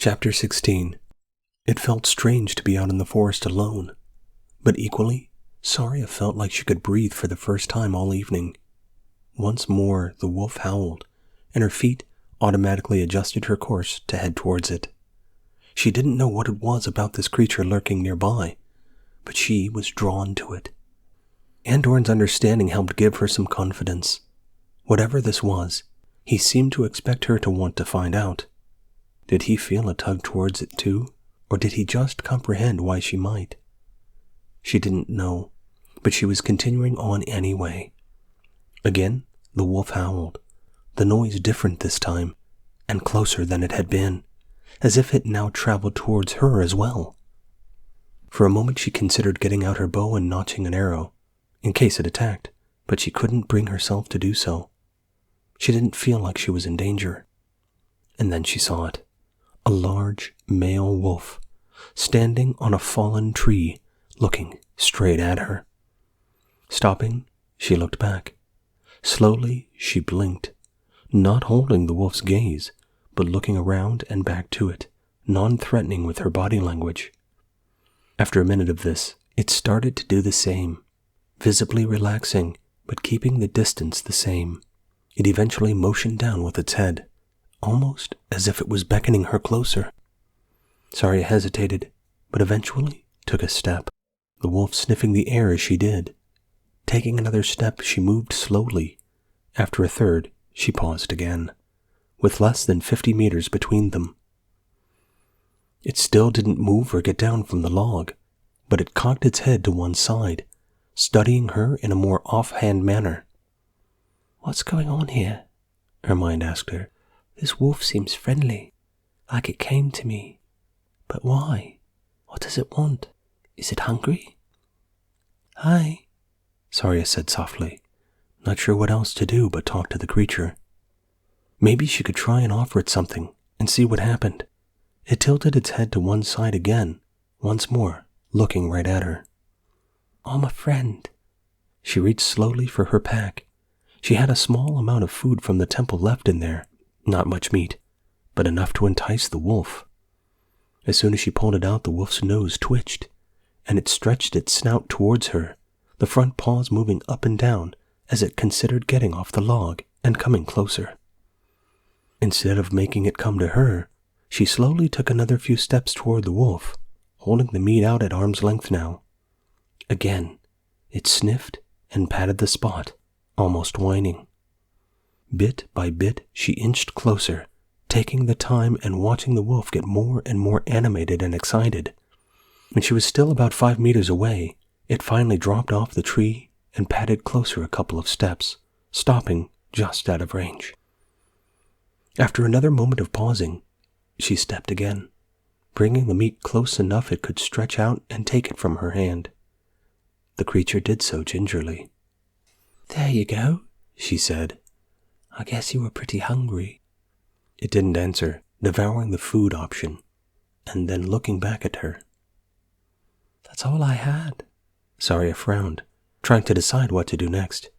Chapter 16. It felt strange to be out in the forest alone, but equally, Saria felt like she could breathe for the first time all evening. Once more, the wolf howled, and her feet automatically adjusted her course to head towards it. She didn't know what it was about this creature lurking nearby, but she was drawn to it. Andorn's understanding helped give her some confidence. Whatever this was, he seemed to expect her to want to find out. Did he feel a tug towards it too, or did he just comprehend why she might? She didn't know, but she was continuing on anyway. Again, the wolf howled, the noise different this time, and closer than it had been, as if it now traveled towards her as well. For a moment she considered getting out her bow and notching an arrow, in case it attacked, but she couldn't bring herself to do so. She didn't feel like she was in danger. And then she saw it. A large male wolf, standing on a fallen tree, looking straight at her. Stopping, she looked back. Slowly, she blinked, not holding the wolf's gaze, but looking around and back to it, non-threatening with her body language. After a minute of this, it started to do the same, visibly relaxing, but keeping the distance the same. It eventually motioned down with its head, almost as if it was beckoning her closer. Saria hesitated, but eventually took a step, the wolf sniffing the air as she did. Taking another step, she moved slowly. After a third, she paused again, with less than 50 meters between them. It still didn't move or get down from the log, but it cocked its head to one side, studying her in a more offhand manner. "What's going on here?" her mind asked her. "This wolf seems friendly, like it came to me. But why? What does it want? Is it hungry?" "Hi," Saria said softly, not sure what else to do but talk to the creature. Maybe she could try and offer it something and see what happened. It tilted its head to one side again, once more, looking right at her. "I'm a friend." She reached slowly for her pack. She had a small amount of food from the temple left in there. Not much meat, but enough to entice the wolf. As soon as she pulled it out, the wolf's nose twitched, and it stretched its snout towards her, the front paws moving up and down as it considered getting off the log and coming closer. Instead of making it come to her, she slowly took another few steps toward the wolf, holding the meat out at arm's length now. Again, it sniffed and patted the spot, almost whining. Bit by bit, she inched closer, taking the time and watching the wolf get more and more animated and excited. When she was still about 5 meters away, it finally dropped off the tree and padded closer a couple of steps, stopping just out of range. After another moment of pausing, she stepped again, bringing the meat close enough it could stretch out and take it from her hand. The creature did so gingerly. "There you go," she said. "I guess you were pretty hungry." It didn't answer, devouring the food option, and then looking back at her. "That's all I had." Saria frowned, trying to decide what to do next.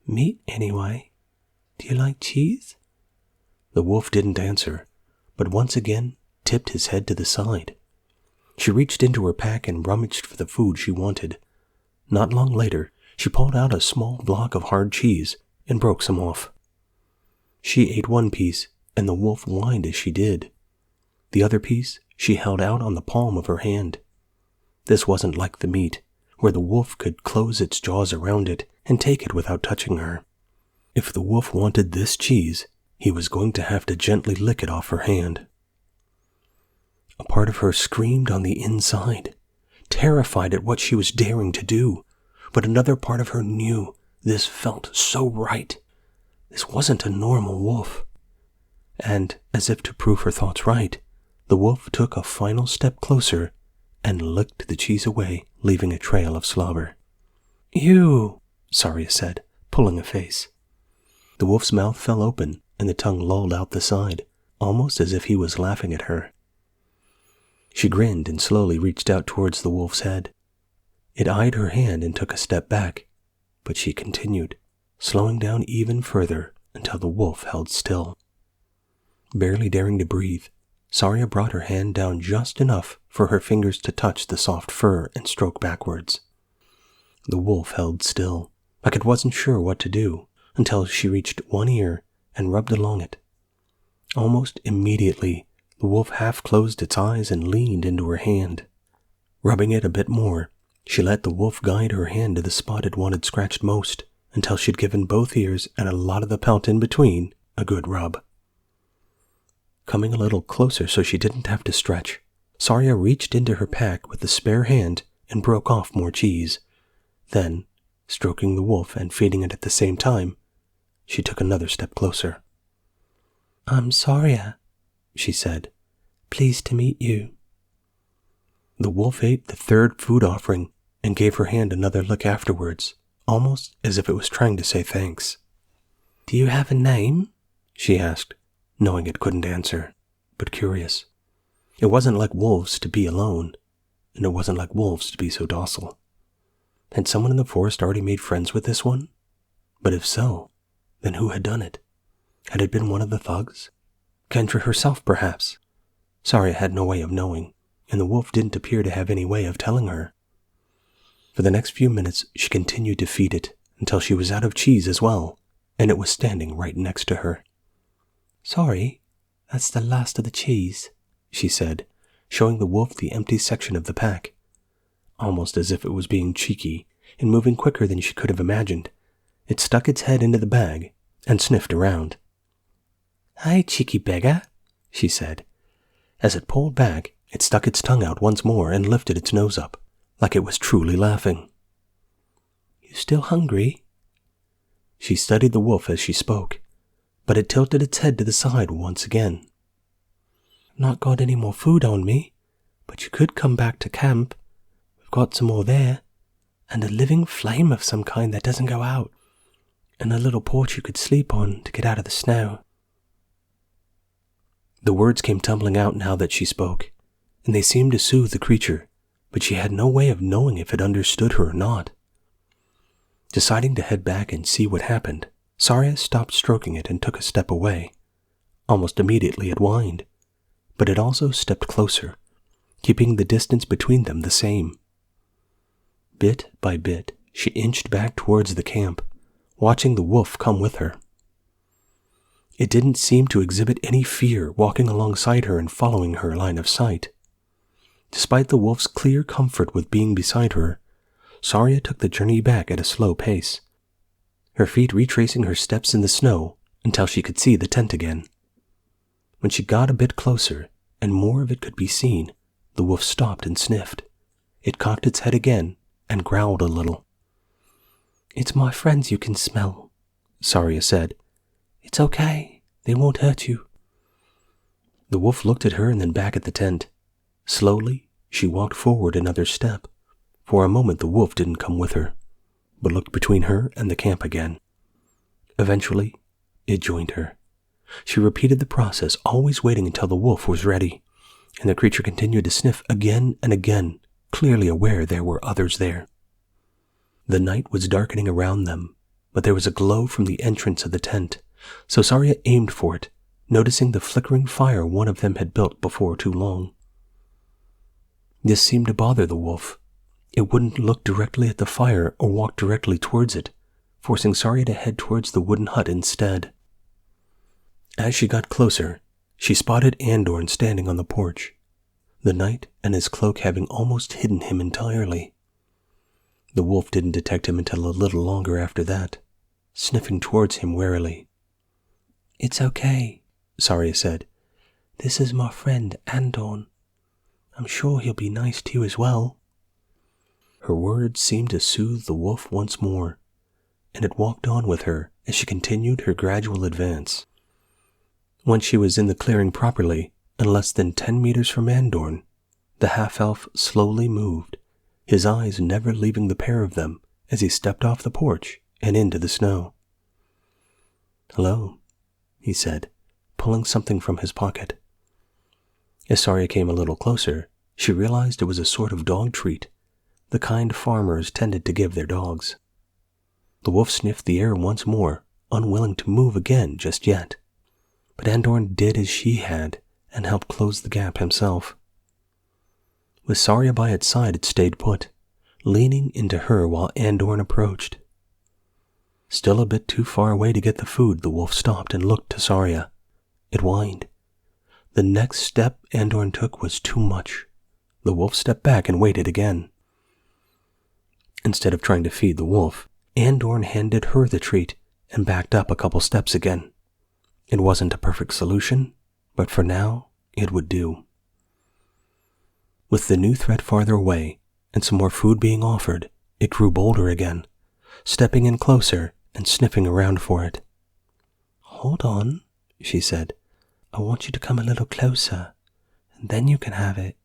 "Meat, anyway. Do you like cheese?" The wolf didn't answer, but once again tipped his head to the side. She reached into her pack and rummaged for the food she wanted. Not long later, she pulled out a small block of hard cheese and broke some off. She ate one piece, and the wolf whined as she did. The other piece she held out on the palm of her hand. This wasn't like the meat, where the wolf could close its jaws around it and take it without touching her. If the wolf wanted this cheese, he was going to have to gently lick it off her hand. A part of her screamed on the inside, terrified at what she was daring to do, but another part of her knew this felt so right. This wasn't a normal wolf. And, as if to prove her thoughts right, the wolf took a final step closer and licked the cheese away, leaving a trail of slobber. "Ew," Saria said, pulling a face. The wolf's mouth fell open and the tongue lolled out the side, almost as if he was laughing at her. She grinned and slowly reached out towards the wolf's head. It eyed her hand and took a step back, but she continued, slowing down even further until the wolf held still. Barely daring to breathe, Saria brought her hand down just enough for her fingers to touch the soft fur and stroke backwards. The wolf held still, like it wasn't sure what to do, until she reached one ear and rubbed along it. Almost immediately, the wolf half closed its eyes and leaned into her hand. Rubbing it a bit more, she let the wolf guide her hand to the spot it wanted scratched most, until she'd given both ears and a lot of the pelt in between a good rub. Coming a little closer so she didn't have to stretch, Saria reached into her pack with the spare hand and broke off more cheese. Then, stroking the wolf and feeding it at the same time, she took another step closer. "I'm Saria," she said. "Pleased to meet you." The wolf ate the third food offering and gave her hand another lick afterwards, almost as if it was trying to say thanks. "Do you have a name?" she asked, knowing it couldn't answer, but curious. It wasn't like wolves to be alone, and it wasn't like wolves to be so docile. Had someone in the forest already made friends with this one? But if so, then who had done it? Had it been one of the thugs? Kendra herself, perhaps? Saria had no way of knowing, and the wolf didn't appear to have any way of telling her. For the next few minutes, she continued to feed it until she was out of cheese as well, and it was standing right next to her. "Sorry, that's the last of the cheese," she said, showing the wolf the empty section of the pack. Almost as if it was being cheeky and moving quicker than she could have imagined, it stuck its head into the bag and sniffed around. "Hi, cheeky beggar," she said. As it pulled back, it stuck its tongue out once more and lifted its nose up, like it was truly laughing. "You still hungry?" She studied the wolf as she spoke, but it tilted its head to the side once again. "I've not got any more food on me, but you could come back to camp. We've got some more there, and a living flame of some kind that doesn't go out, and a little porch you could sleep on to get out of the snow." The words came tumbling out now that she spoke, and they seemed to soothe the creature, but she had no way of knowing if it understood her or not. Deciding to head back and see what happened, Saria stopped stroking it and took a step away. Almost immediately it whined, but it also stepped closer, keeping the distance between them the same. Bit by bit, she inched back towards the camp, watching the wolf come with her. It didn't seem to exhibit any fear walking alongside her and following her line of sight. Despite the wolf's clear comfort with being beside her, Saria took the journey back at a slow pace, her feet retracing her steps in the snow until she could see the tent again. When she got a bit closer, and more of it could be seen, the wolf stopped and sniffed. It cocked its head again and growled a little. "It's my friends you can smell," Saria said. "It's okay. They won't hurt you." The wolf looked at her and then back at the tent. Slowly, she walked forward another step. For a moment the wolf didn't come with her, but looked between her and the camp again. Eventually, it joined her. She repeated the process, always waiting until the wolf was ready, and the creature continued to sniff again and again, clearly aware there were others there. The night was darkening around them, but there was a glow from the entrance of the tent, so Saria aimed for it, noticing the flickering fire one of them had built before too long. This seemed to bother the wolf. It wouldn't look directly at the fire or walk directly towards it, forcing Saria to head towards the wooden hut instead. As she got closer, she spotted Andorn standing on the porch, the night and his cloak having almost hidden him entirely. The wolf didn't detect him until a little longer after that, sniffing towards him warily. "It's okay," Saria said. "This is my friend Andorn. I'm sure he'll be nice to you as well." Her words seemed to soothe the wolf once more, and it walked on with her as she continued her gradual advance. Once she was in the clearing properly, and less than 10 meters from Andorn, the half-elf slowly moved, his eyes never leaving the pair of them as he stepped off the porch and into the snow. "Hello," he said, pulling something from his pocket. As Saria came a little closer, she realized it was a sort of dog treat, the kind farmers tended to give their dogs. The wolf sniffed the air once more, unwilling to move again just yet. But Andorn did as she had, and helped close the gap himself. With Saria by its side, it stayed put, leaning into her while Andorn approached. Still a bit too far away to get the food, the wolf stopped and looked to Saria. It whined. The next step Andorn took was too much. The wolf stepped back and waited again. Instead of trying to feed the wolf, Andorn handed her the treat and backed up a couple steps again. It wasn't a perfect solution, but for now, it would do. With the new threat farther away and some more food being offered, it grew bolder again, stepping in closer and sniffing around for it. "Hold on," she said. "I want you to come a little closer, and then you can have it."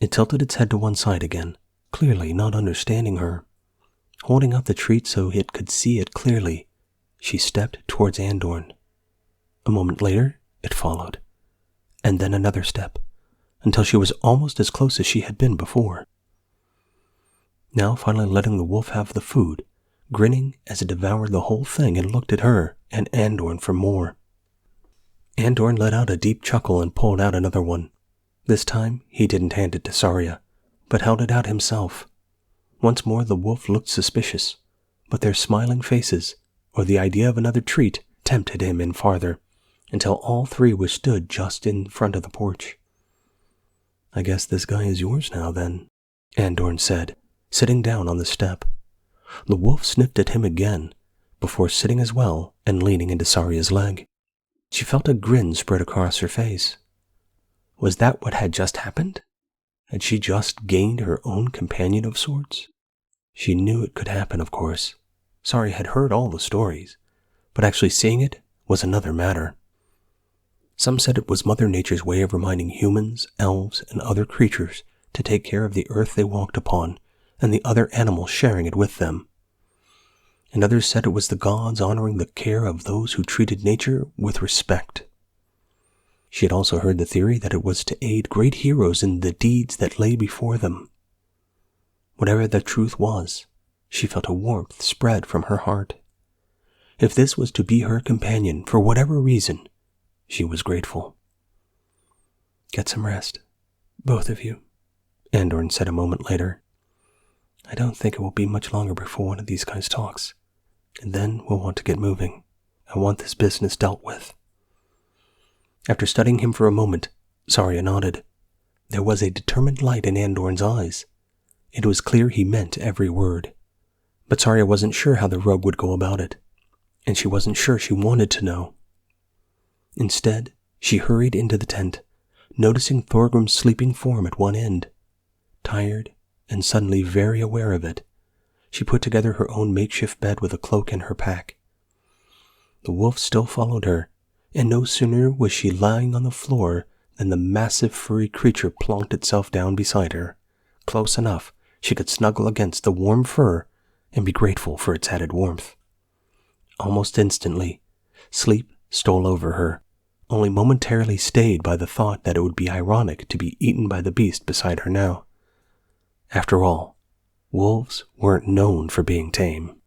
It tilted its head to one side again, clearly not understanding her. Holding out the treat so it could see it clearly, she stepped towards Andorn. A moment later, it followed, and then another step, until she was almost as close as she had been before. Now finally letting the wolf have the food, grinning as it devoured the whole thing and looked at her and Andorn for more. Andorn let out a deep chuckle and pulled out another one. This time, he didn't hand it to Saria, but held it out himself. Once more the wolf looked suspicious, but their smiling faces, or the idea of another treat, tempted him in farther, until all three were stood just in front of the porch. "I guess this guy is yours now, then," Andorn said, sitting down on the step. The wolf sniffed at him again, before sitting as well and leaning into Saria's leg. She felt a grin spread across her face. Was that what had just happened? Had she just gained her own companion of sorts? She knew it could happen, of course. Saria had heard all the stories, but actually seeing it was another matter. Some said it was Mother Nature's way of reminding humans, elves, and other creatures to take care of the earth they walked upon and the other animals sharing it with them. And others said it was the gods honoring the care of those who treated nature with respect. She had also heard the theory that it was to aid great heroes in the deeds that lay before them. Whatever the truth was, she felt a warmth spread from her heart. If this was to be her companion for whatever reason, she was grateful. "Get some rest, both of you," Andorn said a moment later. "I don't think it will be much longer before one of these guys talks, and then we'll want to get moving. I want this business dealt with." After studying him for a moment, Saria nodded. There was a determined light in Andorn's eyes. It was clear he meant every word. But Saria wasn't sure how the rogue would go about it, and she wasn't sure she wanted to know. Instead, she hurried into the tent, noticing Thorgrim's sleeping form at one end. Tired and suddenly very aware of it, she put together her own makeshift bed with a cloak in her pack. The wolf still followed her, and no sooner was she lying on the floor than the massive furry creature plonked itself down beside her, close enough she could snuggle against the warm fur and be grateful for its added warmth. Almost instantly, sleep stole over her, only momentarily stayed by the thought that it would be ironic to be eaten by the beast beside her now. After all, wolves weren't known for being tame.